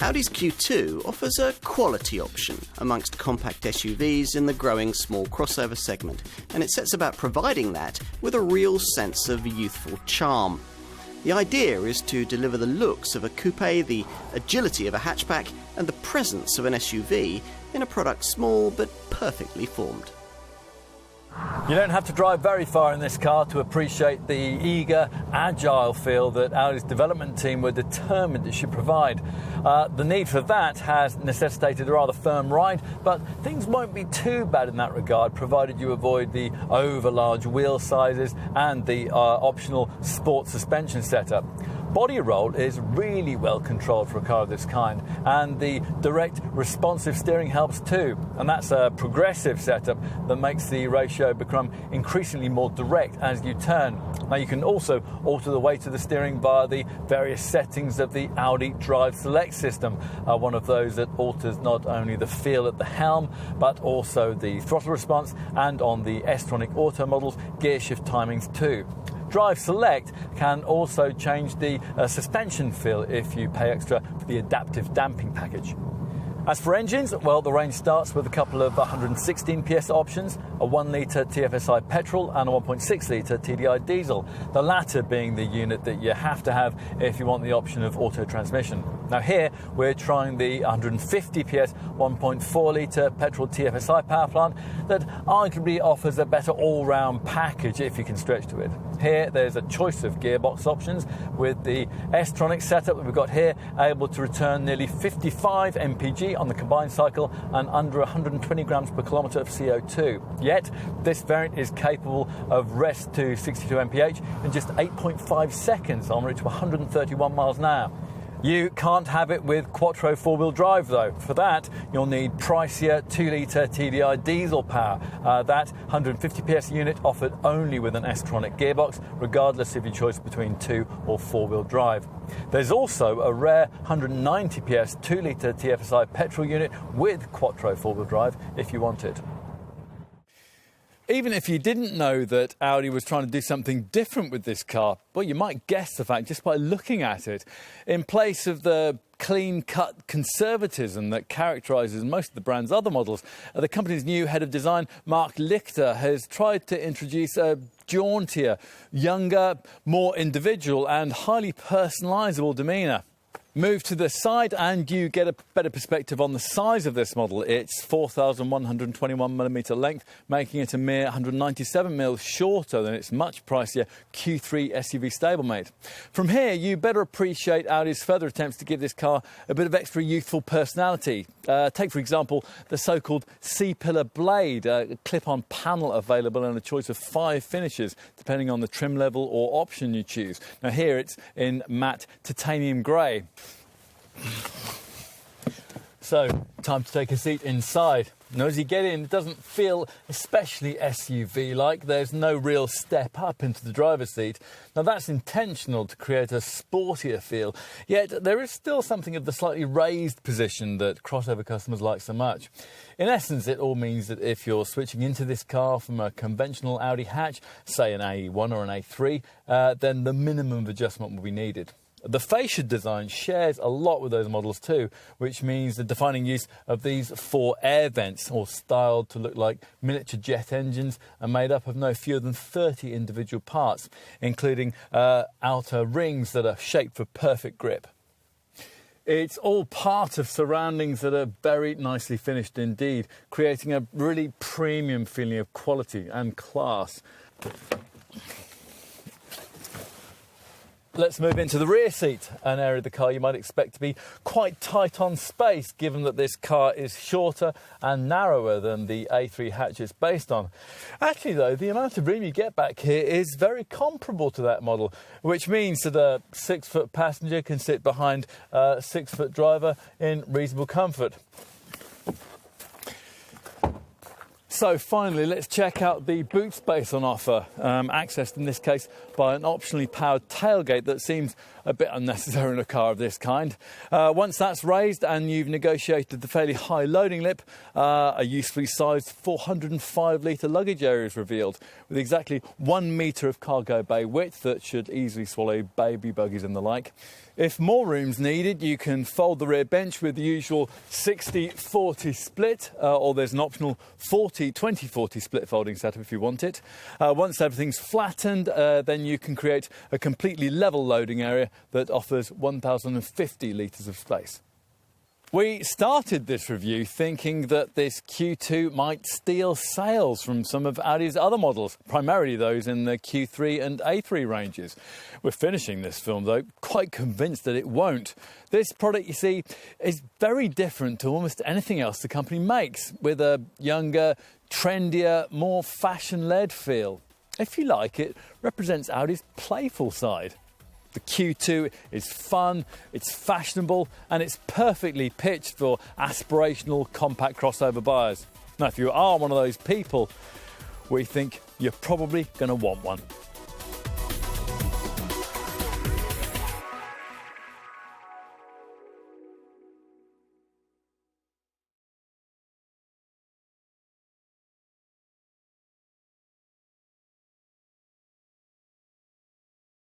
Audi's Q2 offers a quality option amongst compact SUVs in the growing small crossover segment, and it sets about providing that with a real sense of youthful charm. The idea is to deliver the looks of a coupe, the agility of a hatchback, and the presence of an SUV in a product small but perfectly formed. You don't have to drive very far in this car to appreciate the eager, agile feel that Audi's development team were determined it should provide. The need for that has necessitated a rather firm ride, but things won't be too bad in that regard, provided you avoid the over-large wheel sizes and the optional sport suspension setup. Body roll is really well controlled for a car of this kind, and the direct responsive steering helps too, and that's a progressive setup that makes the ratio become increasingly more direct as you turn. Now you can also alter the weight of the steering via the various settings of the Audi Drive Select system, one of those that alters not only the feel at the helm but also the throttle response, and on the S-Tronic Auto models, gear shift timings too. Drive Select can also change the suspension feel if you pay extra for the adaptive damping package. As for engines, well, the range starts with a couple of 116 PS options, a 1-litre TFSI petrol and a 1.6-litre TDI diesel, the latter being the unit that you have to have if you want the option of auto transmission. Now here, we're trying the 150 PS 1.4-litre petrol TFSI power plant that arguably offers a better all-round package if you can stretch to it. Here, there's a choice of gearbox options, with the S-Tronic setup that we've got here able to return nearly 55 mpg on the combined cycle and under 120 grams per kilometre of CO2. Yet, this variant is capable of rest to 62 mph in just 8.5 seconds on route to 131 miles an hour. You can't have it with Quattro four-wheel drive though. For that, you'll need pricier 2-litre TDI diesel power. That 150 PS unit offered only with an S-Tronic gearbox, regardless of your choice between 2 or 4-wheel drive. There's also a rare 190 PS 2-litre TFSI petrol unit with Quattro four-wheel drive if you want it. Even if you didn't know that Audi was trying to do something different with this car, well, you might guess the fact just by looking at it. In place of the clean-cut conservatism that characterises most of the brand's other models, the company's new head of design, Mark Lichter, has tried to introduce a jauntier, younger, more individual and highly personalisable demeanour. Move to the side and you get a better perspective on the size of this model. It's 4,121mm length, making it a mere 197mm shorter than its much pricier Q3 SUV stablemate. From here, you better appreciate Audi's further attempts to give this car a bit of extra youthful personality. Take, for example, the so-called C-pillar blade, a clip-on panel available in a choice of 5 finishes, depending on the trim level or option you choose. Now here it's in matte titanium grey. So, time to take a seat inside. Now, as you get in, it doesn't feel especially SUV-like. There's no real step up into the driver's seat. Now, that's intentional to create a sportier feel. Yet, there is still something of the slightly raised position that crossover customers like so much. In essence, it all means that if you're switching into this car from a conventional Audi hatch, say an A1 or an A3, then the minimum adjustment will be needed. The fascia design shares a lot with those models too, which means the defining use of these 4 air vents, all styled to look like miniature jet engines, are made up of no fewer than 30 individual parts, including outer rings that are shaped for perfect grip. It's all part of surroundings that are very nicely finished indeed, creating a really premium feeling of quality and class. Let's move into the rear seat, an area of the car you might expect to be quite tight on space, given that this car is shorter and narrower than the A3 hatch it's based on. Actually, though, the amount of room you get back here is very comparable to that model, which means that a 6-foot passenger can sit behind a 6-foot driver in reasonable comfort. So finally, let's check out the boot space on offer, accessed in this case by an optionally powered tailgate that seems a bit unnecessary in a car of this kind. Once that's raised and you've negotiated the fairly high loading lip, a usefully sized 405 litre luggage area is revealed, with exactly 1 metre of cargo bay width that should easily swallow baby buggies and the like. If more room's needed, you can fold the rear bench with the usual 60-40 split, or there's an optional 40-20-40 split folding setup if you want it. Once everything's flattened, then you can create a completely level loading area that offers 1,050 litres of space. We started this review thinking that this Q2 might steal sales from some of Audi's other models, primarily those in the Q3 and A3 ranges. We're finishing this film, though, quite convinced that it won't. This product, you see, is very different to almost anything else the company makes, with a younger, trendier, more fashion-led feel. If you like, it represents Audi's playful side. The Q2 is fun, it's fashionable, and it's perfectly pitched for aspirational compact crossover buyers. Now, if you are one of those people, we think you're probably going to want one.